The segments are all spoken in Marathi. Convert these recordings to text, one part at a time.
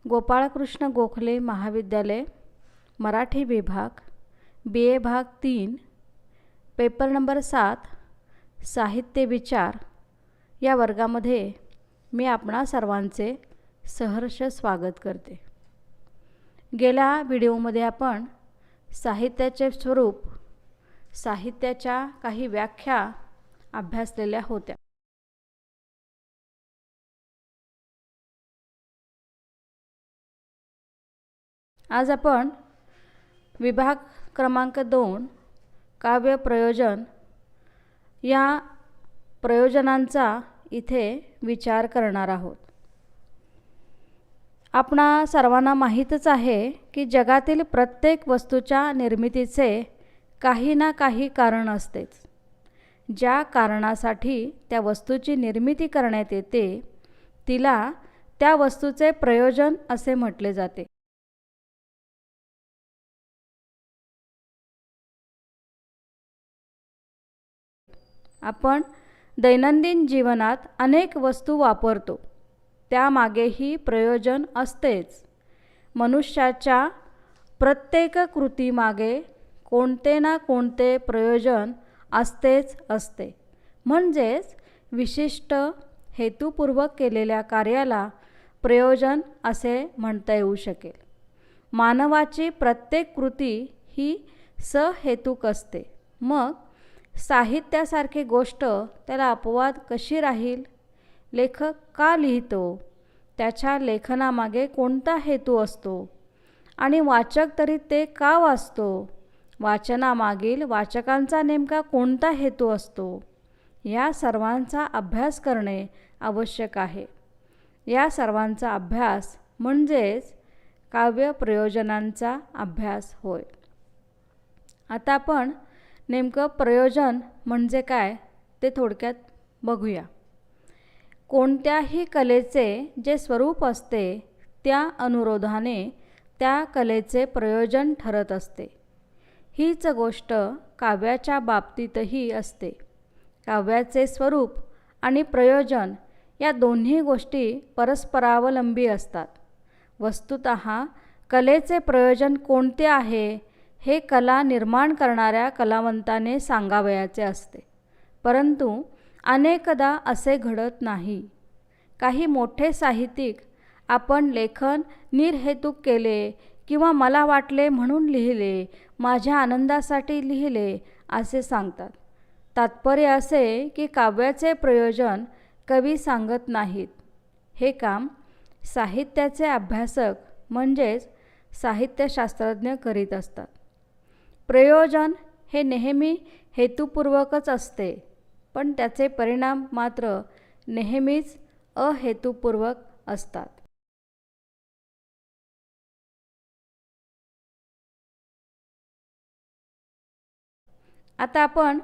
गोपाळकृष्ण गोखले महाविद्यालय, मराठी विभाग, BA भाग 3, पेपर नंबर 7, साहित्य विचार या वर्गामध्ये मी आपणा सर्वांचे सहर्ष स्वागत करते। गेल्या व्हिडिओमध्ये आपण साहित्याचे स्वरूप, साहित्याच्या काही व्याख्या अभ्यासलेल्या होत्या। आज आपण विभाग क्रमांक 2 काव्य प्रयोजन या प्रयोजनांचा इथे विचार करणार आहोत। आपणा सर्वांना माहीतच आहे की जगातील प्रत्येक वस्तूच्या निर्मितीचे काही ना काही कारण असतेच। ज्या कारणासाठी त्या वस्तूची निर्मिती करण्यात येते तिला त्या वस्तूचे प्रयोजन असे म्हटले जाते। आपण दैनंदिन जीवनात अनेक वस्तू वापरतो, त्यामागेही प्रयोजन असतेच। मनुष्याच्या प्रत्येक कृतीमागे कोणते ना कोणते प्रयोजन असतेच असते। म्हणजेच विशिष्ट हेतुपूर्वक केलेल्या कार्याला प्रयोजन असे म्हणता येऊ शकेल। मानवाची प्रत्येक कृती ही सहेतुक असते। मग साहित्यासारखी गोष्ट त्याला अपवाद कशी राहील? लेखक का लिहितो? त्याच्या लेखनामागे कोणता हेतू असतो? आणि वाचक तरी ते का वाचतो? वाचनामागील वाचकांचा नेमका कोणता हेतू असतो? या सर्वांचा अभ्यास करणे आवश्यक आहे। या सर्वांचा अभ्यास म्हणजेच काव्य प्रयोजनांचा अभ्यास होय। आता आपण नेमकं प्रयोजन म्हणजे काय ते थोडक्यात बघूया। कोणत्याही कलेचे जे स्वरूप असते त्या अनुरोधाने त्या कलेचे प्रयोजन ठरत असते। हीच गोष्ट काव्याच्या बाबतीतही असते। काव्याचे स्वरूप आणि प्रयोजन या दोन्ही गोष्टी परस्परावलंबी असतात। वस्तुतः कलेचे प्रयोजन कोणते आहे हे कला निर्माण करणाऱ्या कलावंताने सांगावयाचे असते, परंतु अनेकदा असे घडत नाही। काही मोठे साहित्यिक आपण लेखन निर्हेतुक केले किंवा मला वाटले म्हणून लिहिले, माझ्या आनंदासाठी लिहिले असे सांगतात। तात्पर्य असे की काव्याचे प्रयोजन कवी सांगत नाहीत। हे काम साहित्याचे अभ्यासक म्हणजेच साहित्यशास्त्रज्ञ करीत असतात। प्रयोजन हे नेहमी हेतुपूर्वकच असते, पण त्याचे परिणाम मात्र नेहमीच अहेतुपूर्वक असतात। आता आपण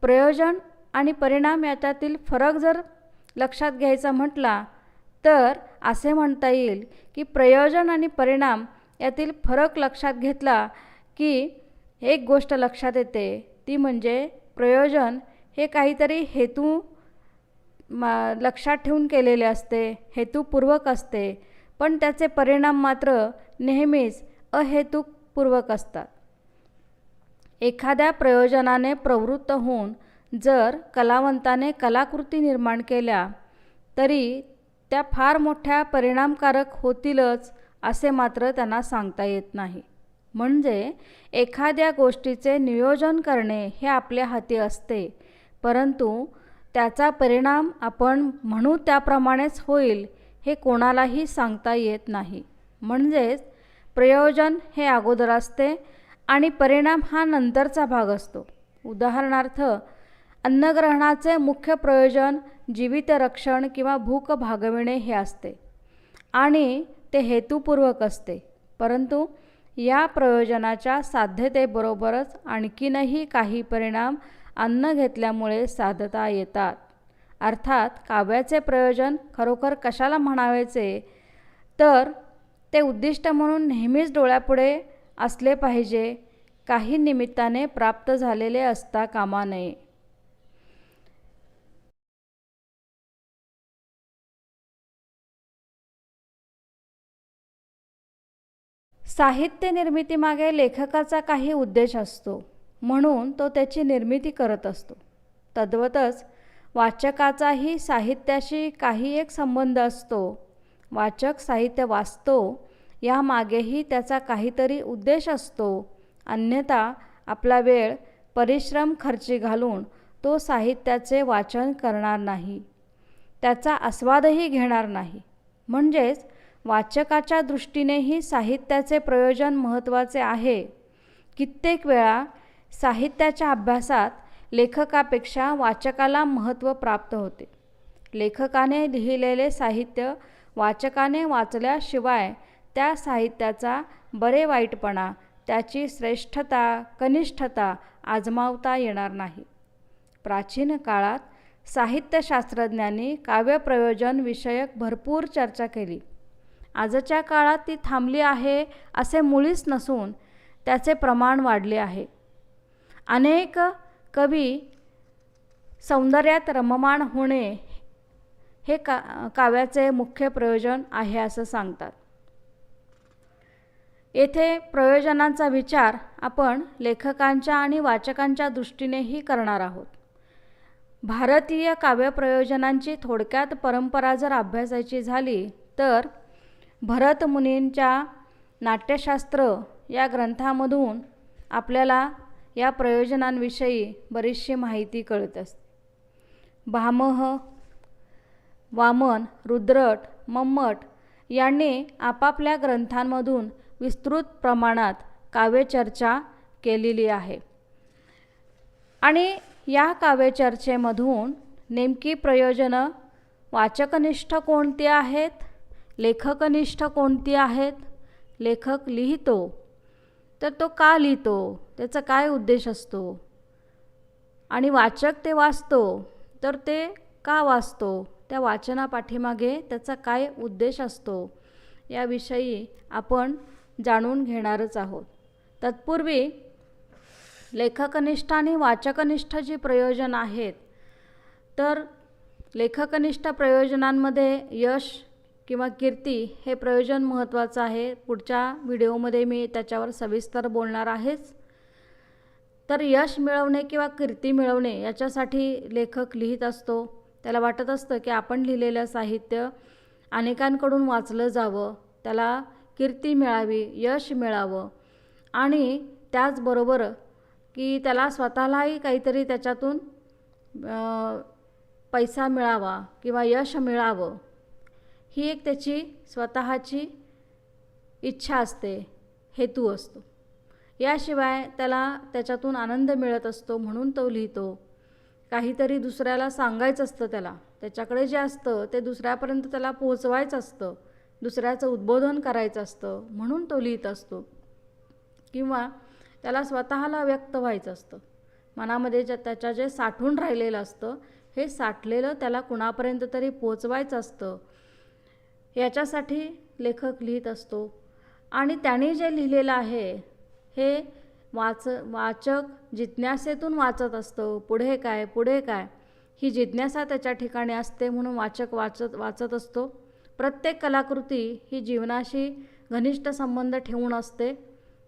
प्रयोजन आणि परिणाम याच्यातील फरक जर लक्षात घ्यायचा म्हटला तर असे म्हणता येईल की प्रयोजन आणि परिणाम यातील फरक लक्षात घेतला की एक गोष्ट लक्षात येते, ती म्हणजे प्रयोजन हे काहीतरी हेतू लक्षात ठेवून केलेले असते, हेतुपूर्वक असते, पण त्याचे परिणाम मात्र नेहमीच अहेतुपूर्वक असतात। एखाद्या प्रयोजनाने प्रवृत्त होऊन जर कलावंताने कलाकृती निर्माण केल्या तरी त्या फार मोठ्या परिणामकारक होतीलच असे मात्र त्यांना सांगता येत नाही। म्हणजे एखाद्या गोष्टीचे नियोजन करणे हे आपल्या हाती असते, परंतु त्याचा परिणाम आपण म्हणू त्याप्रमाणेच होईल हे कोणालाही सांगता येत नाही। म्हणजेच प्रयोजन हे अगोदर असते आणि परिणाम हा नंतरचा भाग असतो। उदाहरणार्थ अन्नग्रहणाचे मुख्य प्रयोजन जीवित रक्षण किंवा भूक भागविणे हे असते आणि ते हेतुपूर्वक असते, परंतु या प्रयोजनाच्या साध्यतेबरोबरच आणखीनही काही परिणाम अन्न घेतल्यामुळे साधता येतात। अर्थात काव्याचे प्रयोजन खरोखर कशाला म्हणायचे तर ते उद्दिष्ट म्हणून नेहमीच डोळ्यापुढे असले पाहिजे, काही निमित्ताने प्राप्त झालेले असता कामा नये। साहित्य निर्मितीमागे लेखकाचा काही उद्देश असतो, म्हणून तो त्याची निर्मिती करत असतो. तद्वतच वाचकाचाही साहित्याशी काही एक संबंध असतो. वाचक साहित्य वाचतो यामागेही त्याचा काहीतरी उद्देश असतो. अन्यथा आपला वेळ परिश्रम खर्ची घालून तो साहित्याचे वाचन करणार नाही, त्याचा आस्वादही घेणार नाही. म्हणजेच वाचकाच्या दृष्टीनेही साहित्याचे प्रयोजन महत्त्वाचे आहे. कित्येक वेळा साहित्याच्या अभ्यासात लेखकापेक्षा वाचकाला महत्त्व प्राप्त होते. लेखकाने लिहिलेले साहित्य वाचकाने वाचल्याशिवाय त्या साहित्याचा बरे वाईटपणा, त्याची श्रेष्ठता कनिष्ठता आजमावता येणार नाही. प्राचीन काळात साहित्यशास्त्रज्ञांनी काव्यप्रयोजन विषयक भरपूर चर्चा केली. आजच्या काळात ती थांबली आहे असे मुळीच नसून त्याचे प्रमाण वाढले आहे. अनेक कवी सौंदर्यात रममाण होणे हे काव्याचे मुख्य प्रयोजन आहे असं सांगतात. येथे प्रयोजनांचा विचार आपण लेखकांच्या आणि वाचकांच्या दृष्टीनेही करणार आहोत. भारतीय काव्यप्रयोजनांची थोडक्यात परंपरा जर अभ्यासायची झाली तर भरत मुनींच्या नाट्यशास्त्र या ग्रंथामधून आपल्याला या प्रयोजनांविषयी बरीचशी माहिती कळत असते. भामह, वामन, रुद्रट, मम्मट यांनी आपापल्या ग्रंथांमधून विस्तृत प्रमाणात काव्यचर्चा केलेली आहे. आणि या काव्यचर्चेमधून नेमकी प्रयोजनं वाचकनिष्ठ कोणती आहेत, लेखकनिष्ठ कोणती आहेत, लेखक लिहितो तर तो का लिहितो, त्याचा काय उद्देश असतो, आणि वाचक ते वाचतो तर ते का वाचतो, त्या वाचनापाठीमागे त्याचा काय उद्देश असतो, याविषयी आपण जाणून घेणारच आहोत. तत्पूर्वी लेखकनिष्ठ आणि वाचकनिष्ठ जी प्रयोजन आहेत, तर लेखकनिष्ठ प्रयोजनांमध्ये यश किंवा कीर्ती हे प्रयोजन महत्त्वाचं आहे. पुढच्या व्हिडिओमध्ये मी त्याच्यावर सविस्तर बोलणार आहेच. तर यश मिळवणे किंवा कीर्ती मिळवणे याच्यासाठी लेखक लिहित असतो. त्याला वाटत असतं की आपण लिहिलेलं साहित्य अनेकांकडून वाचलं जावं, त्याला कीर्ती मिळावी, यश मिळावं, आणि त्याचबरोबर की त्याला स्वतःलाही काहीतरी त्याच्यातून पैसा मिळावा किंवा यश मिळावं, ही एक त्याची स्वतःची इच्छा असते, हेतू असतो. याशिवाय त्याला त्याच्यातून आनंद मिळत असतो, म्हणून तो लिहितो. काहीतरी दुसऱ्याला सांगायचं असतं, त्याच्याकडे जे असतं ते दुसऱ्यापर्यंत त्याला पोहोचवायचं असतं, दुसऱ्याचं उद्बोधन करायचं असतं, म्हणून तो लिहित असतो. किंवा त्याला स्वतःला व्यक्त व्हायचं असतं, मनामध्ये त्याच्या जे साठून राहिलेलं असतं हे साठलेलं त्याला कुणापर्यंत तरी पोचवायचं असतं, याच्यासाठी लेखक लिहित असतो. आणि त्याने जे लिहिलेलं आहे हे वाचक जिज्ञासेतून वाचत असतो. पुढे काय पुढे काय ही जिज्ञासा त्याच्या ठिकाणी असते, म्हणून वाचक वाचत असतो. प्रत्येक कलाकृती ही जीवनाशी घनिष्ठ संबंध ठेवून असते.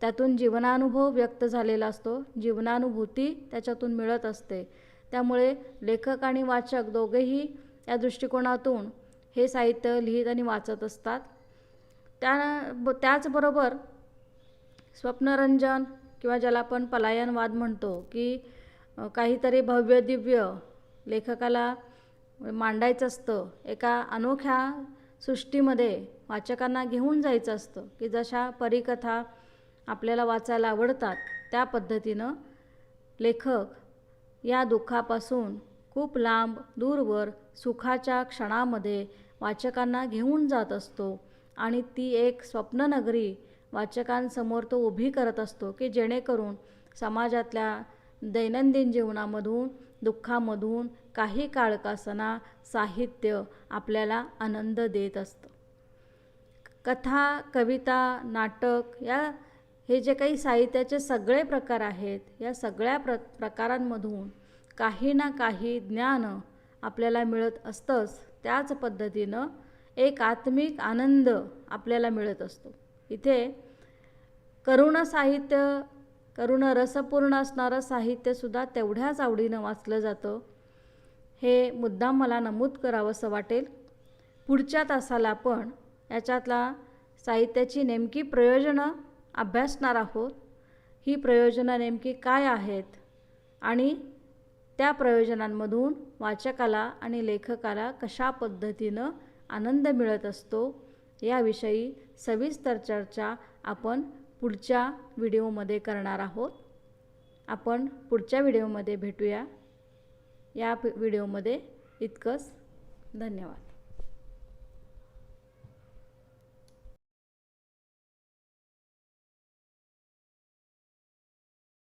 त्यातून जीवनानुभव व्यक्त झालेला असतो, जीवनानुभूती त्याच्यातून मिळत असते. त्यामुळे लेखक आणि वाचक दोघेही या दृष्टिकोनातून हे साहित्य लिहित आणि वाचत असतात. त्याचबरोबर स्वप्नरंजन किंवा ज्याला आपण पलायनवाद म्हणतो, की काहीतरी भव्य दिव्य लेखकाला मांडायचं असतं, एका अनोख्या सृष्टीमध्ये वाचकांना घेऊन जायचं असतं, की जशा परीकथा आपल्याला वाचायला आवडतात त्या पद्धतीनं लेखक या दुःखापासून खूप लांब दूरवर सुखाच्या क्षणामध्ये वाचकांना घेऊन जात असतो. आणि ती एक स्वप्ननगरी वाचकांसमोर तो उभी करत असतो, की जेणेकरून समाजातल्या दैनंदिन जीवनामधून दुःखामधून काही काळ का असेना साहित्य आपल्याला आनंद देत असतं. कथा, कविता, नाटक हे जे काही साहित्याचे सगळे प्रकार आहेत, या सगळ्या प्रकारांमधून काही ना काही ज्ञान आपल्याला मिळत असतंच. त्याच पद्धतीनं एक आत्मिक आनंद आपल्याला मिळत असतो. इथे करुण रसपूर्ण असणारं साहित्यसुद्धा तेवढ्याच आवडीनं वाचलं जातं. हे मुद्दाम मला नमूद करावंसं वाटेल. पुढच्या तासाला आपण याच्यातला साहित्याची नेमकी प्रयोजनं अभ्यासणार आहोत. ही प्रयोजनं नेमकी काय आहेत आणि त्या प्रयोजनांमधून वाचकाला आणि लेखकाला कशा पद्धतीनं आनंद मिळत असतो याविषयी सविस्तर चर्चा आपण पुढच्या व्हिडिओमध्ये करणार आहोत. आपण पुढच्या व्हिडिओमध्ये भेटूया. या व्हिडिओमध्ये इतकंच. धन्यवाद.